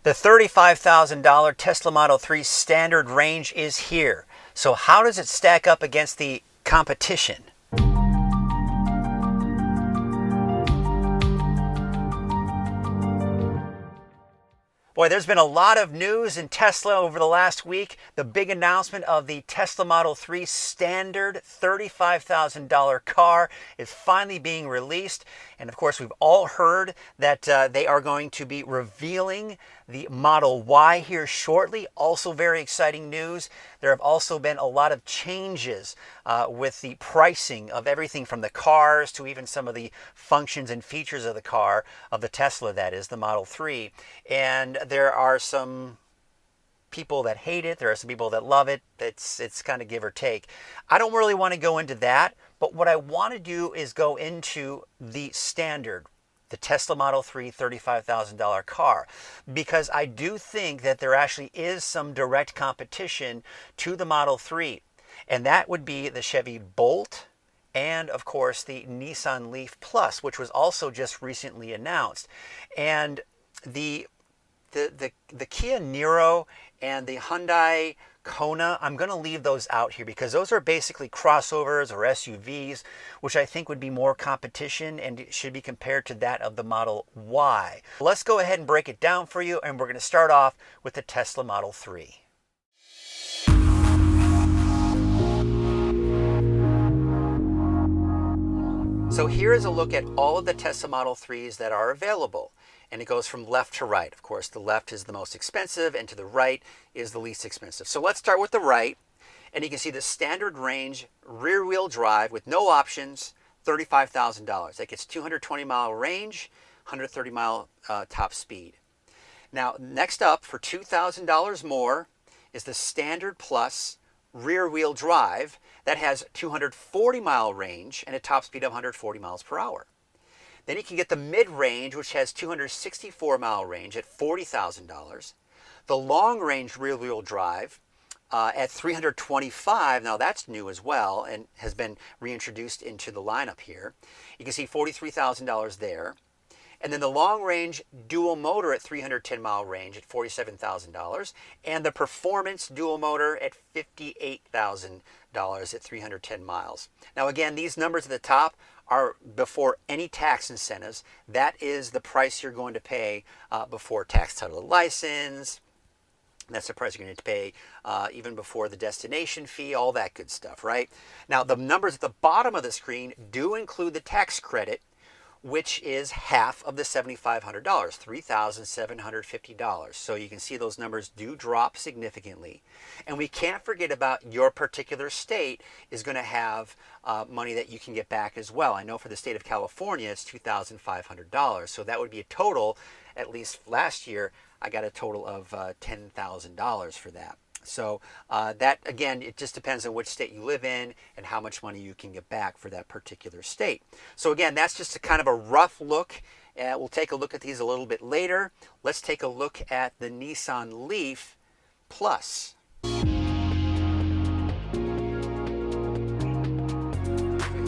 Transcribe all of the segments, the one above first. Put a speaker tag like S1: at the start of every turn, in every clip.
S1: The $35,000 Tesla Model 3 standard range is here. So how does it stack up against the competition? Boy, there's been a lot of news in Tesla over the last week. The big announcement of the Tesla Model 3 standard $35,000 car is finally being released. And of course, we've all heard that they are going to be revealing the Model Y here shortly. Also very exciting news. There have also been a lot of changes with the pricing of everything from the cars to even some of the functions and features of the car, of the Tesla, that is, the Model 3. And there are some people that hate it. There are some people that love it. It's kind of give or take. I don't really want to go into that, but what I want to do is go into the standard, the Tesla Model 3 $35,000 car, because I do think that there actually is some direct competition to the Model 3, and that would be the Chevy Bolt and, of course, the Nissan Leaf Plus, which was also just recently announced. And the Kia Niro and the Hyundai Kona, I'm going to leave those out here because those are basically crossovers or SUVs, which I think would be more competition and should be compared to that of the Model Y. Let's go ahead and break it down for you, and we're going to start off with the Tesla Model 3. So here is a look at all of the Tesla Model 3s that are available. And it goes from left to right. Of course, the left is the most expensive, and to the right is the least expensive. So let's start with the right. And you can see the standard range, rear-wheel drive with no options, $35,000. That gets 220-mile range, 130-mile top speed. Now, next up, for $2,000 more, is the Standard Plus rear-wheel drive. That has 240-mile range and a top speed of 140 miles per hour. Then you can get the mid-range, which has 264-mile range at $40,000. The long-range rear-wheel drive at $325. Now that's new as well and has been reintroduced into the lineup here. You can see $43,000 there. And then the long-range dual motor at 310-mile range at $47,000. And the performance dual motor at $58,000 at 310 miles. Now again, these numbers at the top are before any tax incentives. That is the price you're going to pay before tax, title, and license. That's the price you're going to pay even before the destination fee, all that good stuff, right? Now, the numbers at the bottom of the screen do include the tax credit, which is half of the $7,500, $3,750. So you can see those numbers do drop significantly. And we can't forget about your particular state is going to have money that you can get back as well. I know for the state of California, it's $2,500. So that would be a total, at least last year, I got a total of $10,000 for that. So that, again, it just depends on which state you live in and how much money you can get back for that particular state. So again, that's just a kind of a rough look. We'll take a look at these a little bit later. Let's take a look at the Nissan Leaf Plus.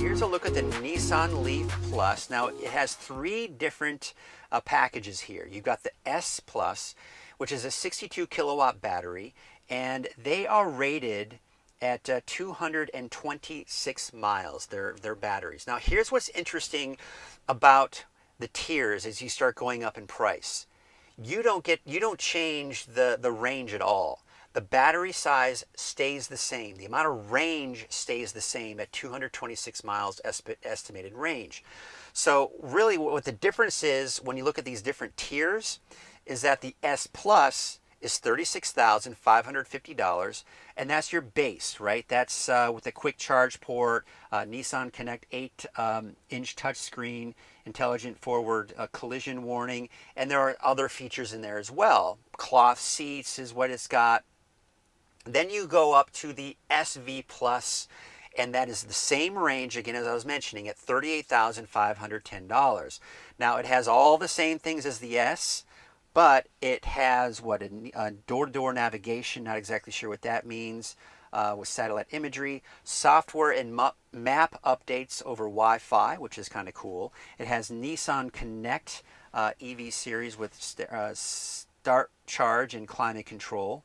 S1: Here's a look at the Nissan Leaf Plus. Now, it has three different packages here. You've got the S Plus, which is a 62 kilowatt battery, and they are rated at 226 miles, their batteries. Now, here's what's interesting about the tiers as you start going up in price. You don't change the range at all. The battery size stays the same. The amount of range stays the same at 226 miles estimated range. So really what the difference is when you look at these different tiers is that the S Plus is $36,550, and that's your base, right? That's with a quick charge port, Nissan Connect 8-inch touchscreen, intelligent forward collision warning, and there are other features in there as well. Cloth seats is what it's got. Then you go up to the SV Plus, and that is the same range, again, as I was mentioning, at $38,510. Now, it has all the same things as the S, but it has a door-to-door navigation, not exactly sure what that means, with satellite imagery, software and map updates over Wi-Fi, which is kind of cool. It has Nissan Connect EV series with start, charge, and climate control.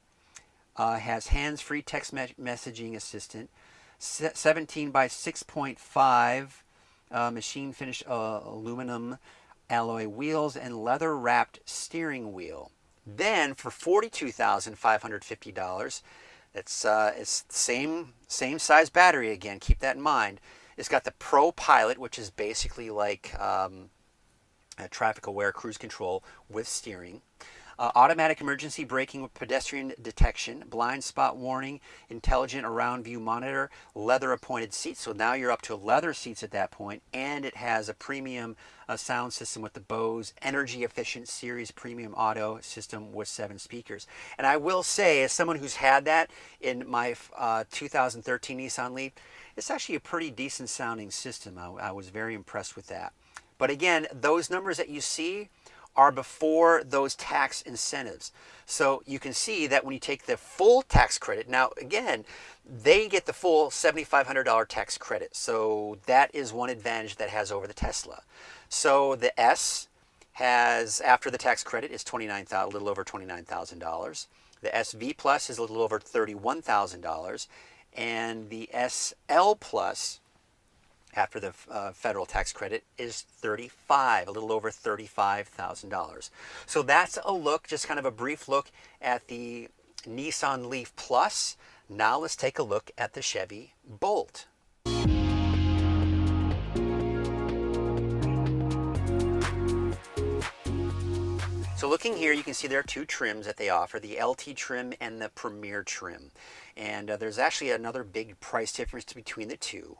S1: Has hands-free text messaging assistant. 17 by 6.5 machine finished aluminum alloy wheels and leather wrapped steering wheel. Then for $42,550, it's same size battery again. Keep that in mind. It's got the Pro Pilot, which is basically like traffic aware cruise control with steering. Automatic emergency braking with pedestrian detection, blind spot warning, intelligent around view monitor, leather appointed seats. So now you're up to leather seats at that point, and it has a premium sound system with the Bose energy efficient series premium audio system with 7 speakers. And I will say, as someone who's had that in my 2013 Nissan Leaf, it's actually a pretty decent sounding system. I was very impressed with that. But again, those numbers that you see are before those tax incentives. So you can see that when you take the full tax credit, now again, they get the full $7,500 tax credit. So that is one advantage that has over the Tesla. So the S has, after the tax credit, is a little over $29,000. The SV Plus is a little over $31,000. And the SL Plus, after the federal tax credit, is a little over $35,000. So that's a look, just kind of a brief look at the Nissan Leaf Plus. Now let's take a look at the Chevy Bolt. So looking here, you can see there are 2 trims that they offer, the LT trim and the Premier trim. And there's actually another big price difference between the two.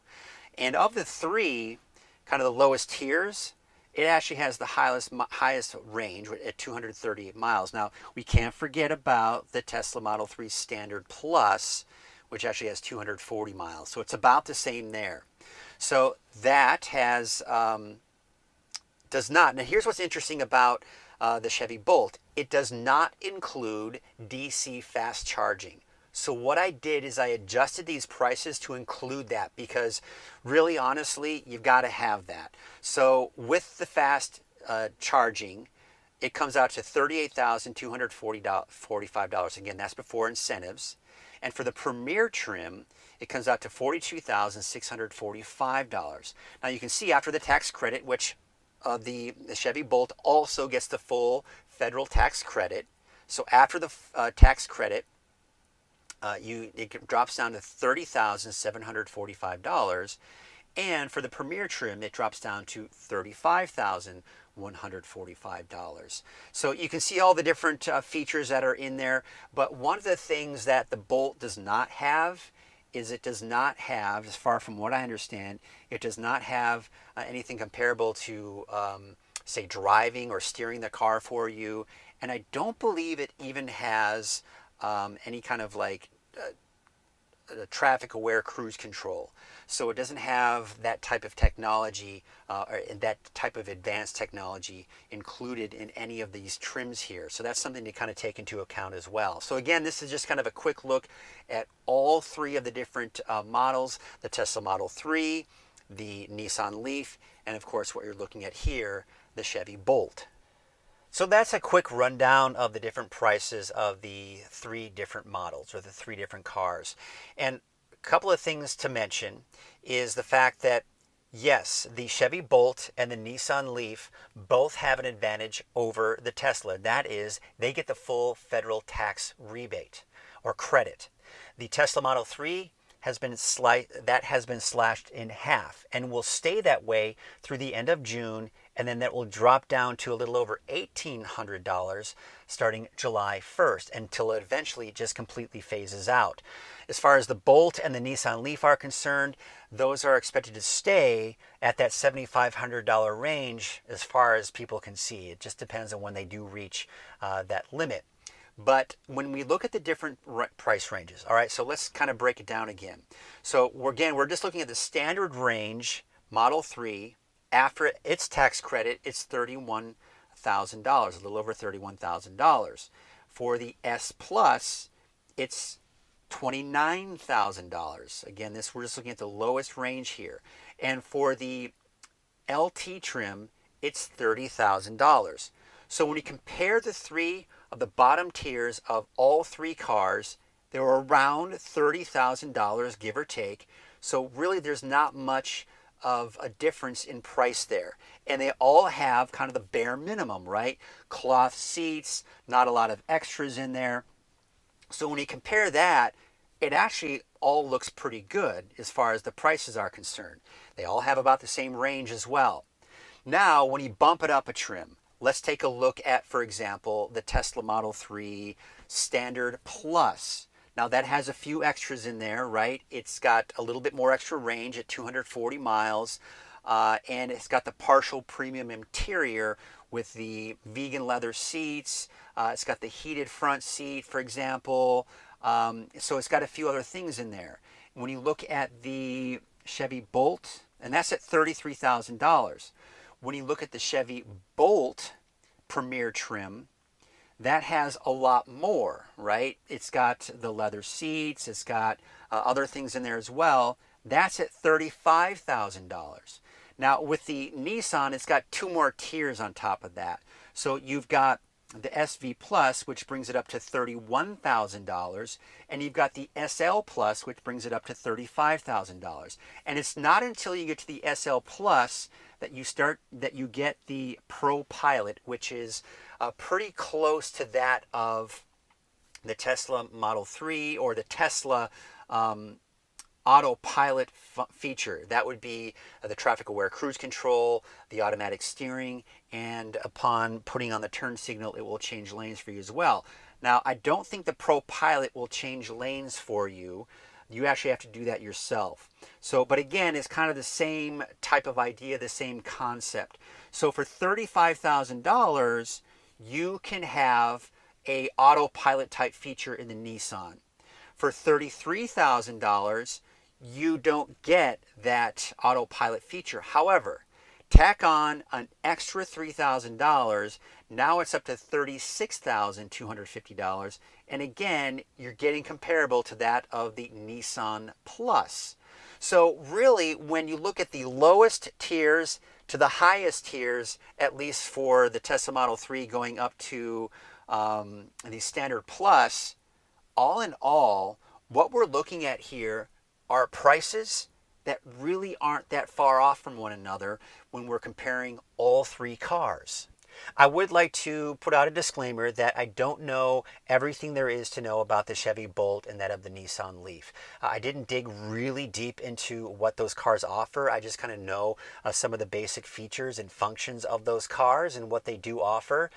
S1: And of the 3, kind of the lowest tiers, it actually has the highest range at 238 miles. Now, we can't forget about the Tesla Model 3 Standard Plus, which actually has 240 miles. So it's about the same there. So that has, does not. Now, here's what's interesting about the Chevy Bolt. It does not include DC fast charging. So what I did is I adjusted these prices to include that, because really honestly, you've got to have that. So with the fast charging, it comes out to $38,245. Again, that's before incentives. And for the Premier trim, it comes out to $42,645. Now you can see after the tax credit, which the Chevy Bolt also gets the full federal tax credit. So after the tax credit, it drops down to $30,745, and for the Premier trim, it drops down to $35,145. So you can see all the different features that are in there, but one of the things that the Bolt does not have is it does not have, as far from what I understand, it does not have anything comparable to, say, driving or steering the car for you, and I don't believe it even has any kind of like traffic aware cruise control. So it doesn't have that type of technology or that type of advanced technology included in any of these trims here. So that's something to kind of take into account as well. So again, this is just kind of a quick look at all 3 of the different models, the Tesla Model 3, the Nissan Leaf, and of course what you're looking at here, the Chevy Bolt. So that's a quick rundown of the different prices of the 3 different models, or the 3 different cars. And a couple of things to mention is the fact that, yes, the Chevy Bolt and the Nissan Leaf both have an advantage over the Tesla. That is, they get the full federal tax rebate or credit. The Tesla Model 3 has been slashed in half and will stay that way through the end of June, and then that will drop down to a little over $1,800 starting July 1st until it eventually just completely phases out. As far as the Bolt and the Nissan Leaf are concerned, those are expected to stay at that $7,500 range as far as people can see. It just depends on when they do reach that limit. But when we look at the different price ranges, all right, so let's kind of break it down again. So we're just looking at the standard range Model 3. After its tax credit, it's $31,000, a little over $31,000. For the S Plus, it's $29,000. Again, we're just looking at the lowest range here. And for the LT trim, it's $30,000. So when you compare the 3 of the bottom tiers of all three cars, they were around $30,000, give or take. So really there's not much of a difference in price there. And they all have kind of the bare minimum, right? Cloth seats, not a lot of extras in there. So when you compare that, it actually all looks pretty good as far as the prices are concerned. They all have about the same range as well. Now, when you bump it up a trim, let's take a look at, for example, the Tesla Model 3 Standard Plus. Now that has a few extras in there, right? It's got a little bit more extra range at 240 miles, and it's got the partial premium interior with the vegan leather seats. It's got the heated front seat, for example. So it's got a few other things in there. When you look at the Chevy Bolt, and that's at $33,000. When you look at the Chevy Bolt Premier trim, that has a lot more, right? It's got the leather seats, it's got other things in there as well. That's at $35,000. Now with the Nissan, it's got two more tiers on top of that. So you've got the SV Plus, which brings it up to $31,000, and you've got the SL Plus, which brings it up to $35,000. And it's not until you get to the SL Plus that you get the Pro Pilot, which is pretty close to that of the Tesla Model 3 or the Tesla autopilot feature. That would be the traffic aware cruise control, the automatic steering, and upon putting on the turn signal, it will change lanes for you as well. Now, I don't think the Pro Pilot will change lanes for you. You actually have to do that yourself. So, but again, it's kind of the same type of idea, the same concept. So for $35,000, you can have a autopilot type feature in the Nissan. For $33,000, you don't get that autopilot feature. However, tack on an extra $3,000, now it's up to $36,250, and again, you're getting comparable to that of the Nissan Plus. So really, when you look at the lowest tiers to the highest tiers, at least for the Tesla Model 3 going up to the Standard Plus, all in all, what we're looking at here are prices that really aren't that far off from one another when we're comparing all three cars. I would like to put out a disclaimer that I don't know everything there is to know about the Chevy Bolt and that of the Nissan Leaf. I didn't dig really deep into what those cars offer. I just kind of know some of the basic features and functions of those cars and what they do offer.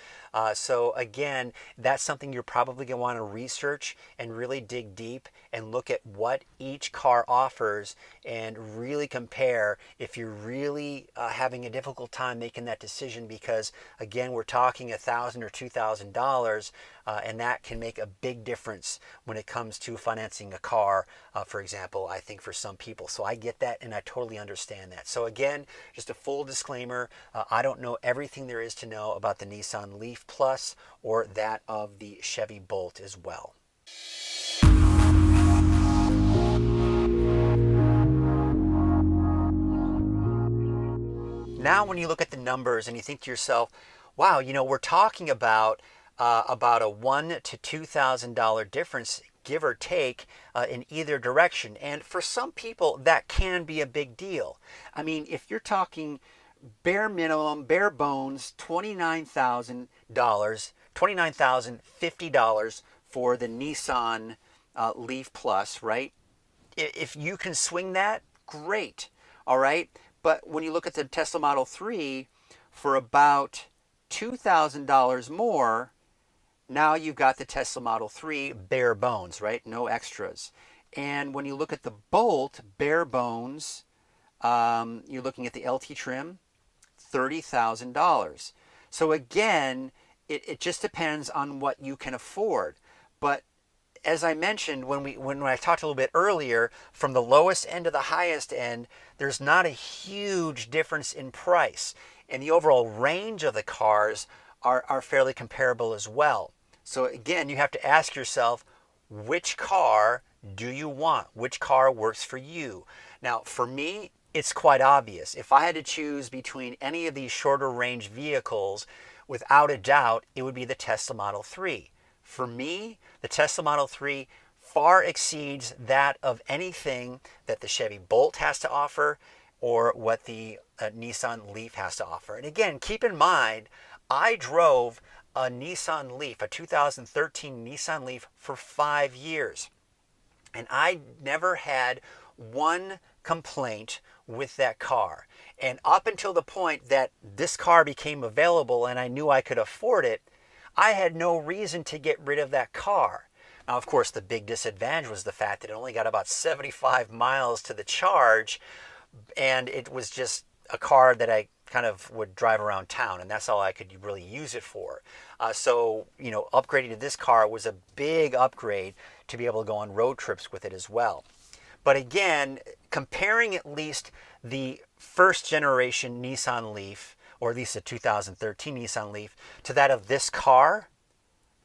S1: So again, that's something you're probably going to want to research and really dig deep and look at what each car offers and really compare if you're really having a difficult time making that decision, because again, we're talking $1,000 or $2,000, and that can make a big difference when it comes to financing a car, for example, I think for some people. So I get that and I totally understand that. So again, just a full disclaimer, I don't know everything there is to know about the Nissan Leaf Plus or that of the Chevy Bolt as well. Now, when you look at the numbers and you think to yourself, wow, we're talking about a $1,000 to $2,000 difference, give or take, in either direction. And for some people, that can be a big deal. I mean, if you're talking bare minimum, bare bones, $29,050 for the Nissan Leaf Plus, right? If you can swing that, great. All right. But when you look at the Tesla Model 3, for about $2,000 more, now you've got the Tesla Model 3 bare bones, right? No extras. And when you look at the Bolt bare bones, you're looking at the LT trim, $30,000. So again, it just depends on what you can afford. But as I mentioned when I talked a little bit earlier, from the lowest end to the highest end, there's not a huge difference in price. And the overall range of the cars are fairly comparable as well. So again, you have to ask yourself, which car do you want? Which car works for you? Now, for me, it's quite obvious. If I had to choose between any of these shorter range vehicles, without a doubt, it would be the Tesla Model 3. For me, the Tesla Model 3 far exceeds that of anything that the Chevy Bolt has to offer or what the Nissan Leaf has to offer. And again, keep in mind, I drove a Nissan Leaf, a 2013 Nissan Leaf, for 5 years. And I never had one complaint with that car. And up until the point that this car became available and I knew I could afford it, I had no reason to get rid of that car. Now, of course, the big disadvantage was the fact that it only got about 75 miles to the charge, and it was just a car that I kind of would drive around town, and that's all I could really use it for. So, upgrading to this car was a big upgrade to be able to go on road trips with it as well. But again, comparing at least the first generation Nissan Leaf, or at least the 2013 Nissan Leaf, to that of this car,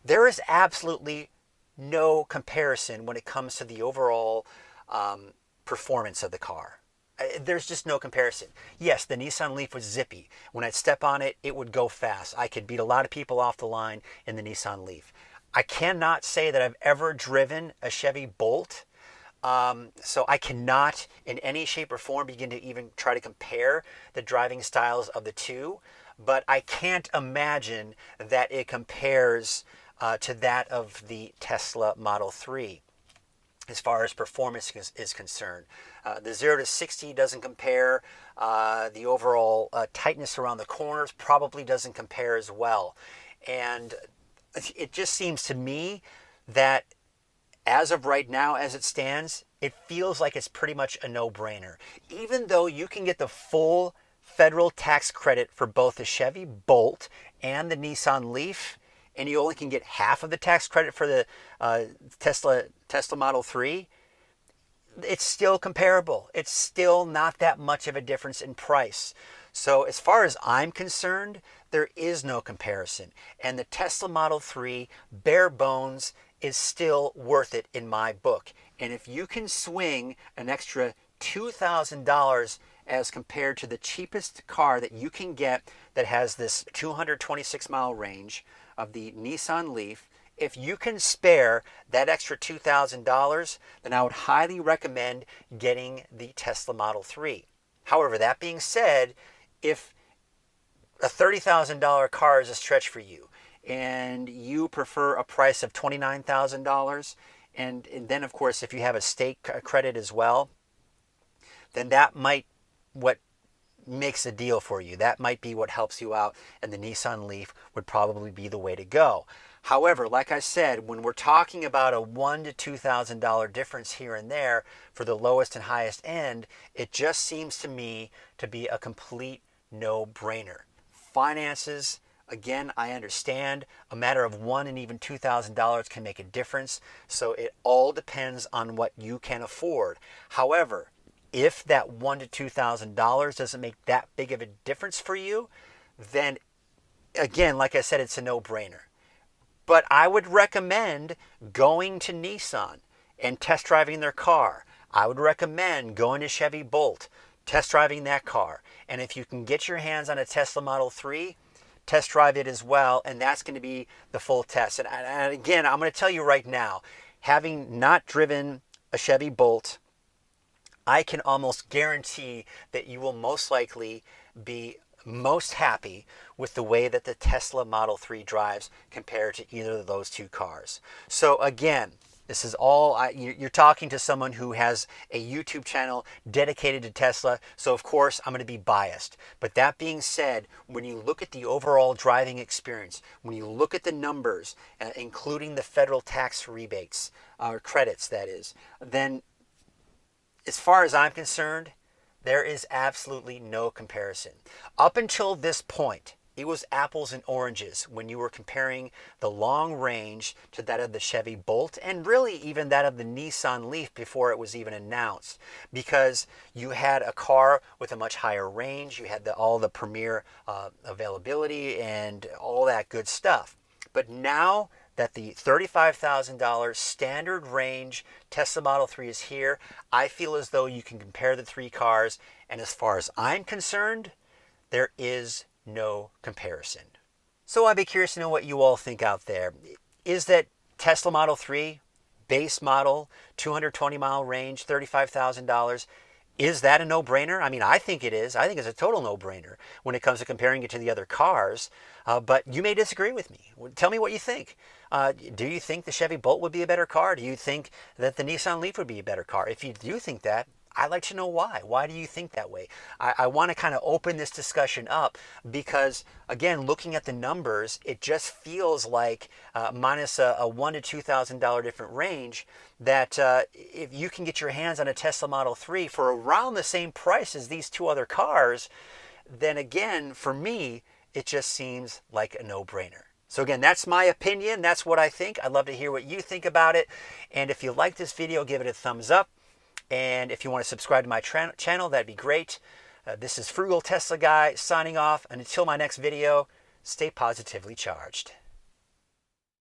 S1: there is absolutely no comparison when it comes to the overall performance of the car. There's just no comparison. Yes, the Nissan Leaf was zippy. When I'd step on it, it would go fast. I could beat a lot of people off the line in the Nissan Leaf. I cannot say that I've ever driven a Chevy Bolt, so I cannot in any shape or form begin to even try to compare the driving styles of the two, but I can't imagine that it compares to that of the Tesla Model 3. As far as performance is concerned, the 0 to 60 doesn't compare. The overall tightness around the corners probably doesn't compare as well. And it just seems to me that as of right now, as it stands, it feels like it's pretty much a no-brainer. Even though you can get the full federal tax credit for both the Chevy Bolt and the Nissan Leaf, and you only can get half of the tax credit for the Tesla Model 3, it's still comparable. It's still not that much of a difference in price. So as far as I'm concerned, there is no comparison. And the Tesla Model 3, bare bones, is still worth it in my book. And if you can swing an extra $2,000 as compared to the cheapest car that you can get that has this 226-mile range of the Nissan Leaf, if you can spare that extra $2,000, then I would highly recommend getting the Tesla Model 3. However, that being said, if a $30,000 car is a stretch for you and you prefer a price of $29,000, and then of course if you have a state credit as well, then that might what makes a deal for you. That might be what helps you out, and the Nissan Leaf would probably be the way to go. However, like I said, when we're talking about a $1,000 to $2,000 difference here and there for the lowest and highest end, it just seems to me to be a complete no-brainer. Finances, again, I understand a matter of $1,000 and even $2,000 can make a difference, so it all depends on what you can afford. However, if that $1,000 to $2,000 doesn't make that big of a difference for you, then again, like I said, it's a no-brainer. But I would recommend going to Nissan and test driving their car. I would recommend going to Chevy Bolt, test driving that car. And if you can get your hands on a Tesla Model 3, test drive it as well, and that's going to be the full test. And again, I'm going to tell you right now, having not driven a Chevy Bolt, I can almost guarantee that you will most likely be most happy with the way that the Tesla Model 3 drives compared to either of those two cars. So again, this is all, you're talking to someone who has a YouTube channel dedicated to Tesla, so of course I'm going to be biased. But that being said, when you look at the overall driving experience, when you look at the numbers, including the federal tax rebates, or credits that is, then as far as I'm concerned, there is absolutely no comparison. Up until this point, it was apples and oranges when you were comparing the long range to that of the Chevy Bolt, and really even that of the Nissan Leaf before it was even announced, because you had a car with a much higher range, you had all the premier availability and all that good stuff. But now that the $35,000 standard range Tesla Model 3 is here, I feel as though you can compare the three cars, and as far as I'm concerned, there is no comparison. So I'd be curious to know what you all think out there. Is that Tesla Model 3 base model, 220-mile range, $35,000? Is that a no-brainer? I mean, I think it is. I think it's a total no-brainer when it comes to comparing it to the other cars. But you may disagree with me. Tell me what you think. Do you think the Chevy Bolt would be a better car? Do you think that the Nissan Leaf would be a better car? If you do think that, I'd like to know why. Why do you think that way? I want to kind of open this discussion up because, again, looking at the numbers, it just feels like minus a $1,000 to $2,000 different range, that if you can get your hands on a Tesla Model 3 for around the same price as these two other cars, then again, for me, it just seems like a no-brainer. So again, that's my opinion. That's what I think. I'd love to hear what you think about it. And if you like this video, give it a thumbs up. And if you want to subscribe to my channel, that'd be great. This is Frugal Tesla Guy signing off. And until my next video, stay positively charged.